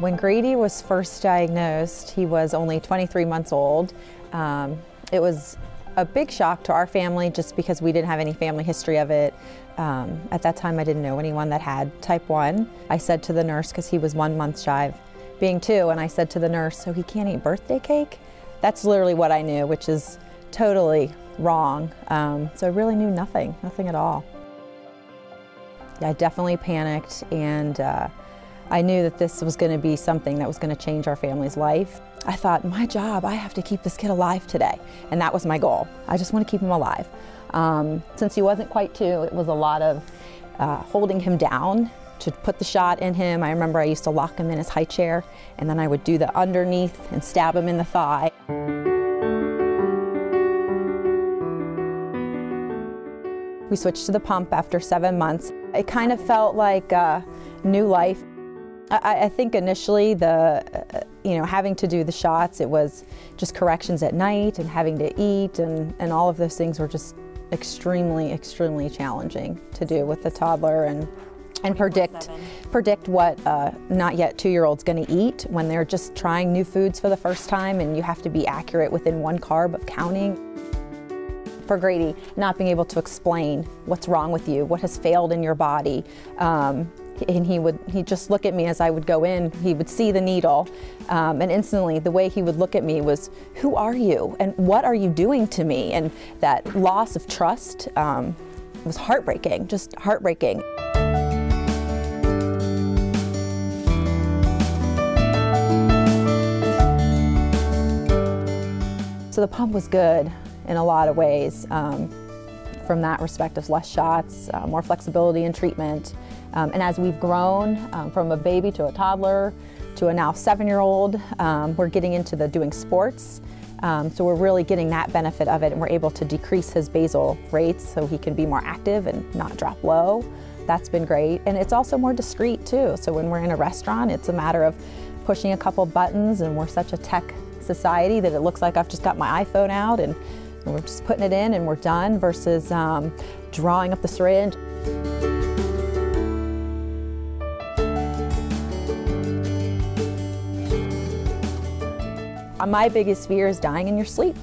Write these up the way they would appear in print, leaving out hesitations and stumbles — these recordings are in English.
When Grady was first diagnosed, he was only 23 months old. It was a big shock to our family just because we didn't have any family history of it. At that time, I didn't know anyone that had type 1. I said to the nurse, because he was 1 month shy of being 2, and I said to the nurse, so he can't eat birthday cake? That's literally what I knew, which is totally wrong. So I really knew nothing at all. I definitely panicked, and I knew that this was going to be something that was going to change our family's life. I thought, my job, I have to keep this kid alive today, and that was my goal. I just want to keep him alive. Since he wasn't quite 2, it was a lot of holding him down to put the shot in him. I remember I used to lock him in his high chair, and then I would do the underneath and stab him in the thigh. We switched to the pump after 7 months. It kind of felt like new life. I think initially having to do the shots, it was just corrections at night and having to eat, and all of those things were just extremely challenging to do with the toddler and predict what not yet 2-year-old's going to eat when they're just trying new foods for the first time, and you have to be accurate within 1 carb of counting. For Grady, not being able to explain what's wrong with you, what has failed in your body, and he'd just look at me as I would go in. He would see the needle, and instantly the way he would look at me was, who are you and what are you doing to me? And that loss of trust was heartbreaking, just heartbreaking. So the pump was good in a lot of ways. From that perspective, less shots, more flexibility in treatment. And as we've grown from a baby to a toddler to a now 7-year-old, we're getting into doing sports. So we're really getting that benefit of it, and we're able to decrease his basal rates so he can be more active and not drop low. That's been great. And it's also more discreet too. So when we're in a restaurant, it's a matter of pushing a couple buttons, and we're such a tech society that it looks like I've just got my iPhone out and we're just putting it in and we're done, versus drawing up the syringe. My biggest fear is dying in your sleep.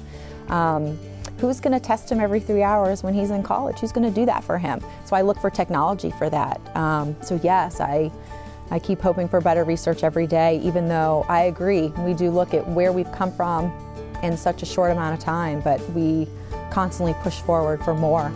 Who's going to test him every 3 hours when he's in college? Who's going to do that for him? So I look for technology for that. So yes, I keep hoping for better research every day, even though I agree, we do look at where we've come from in such a short amount of time, but we constantly push forward for more.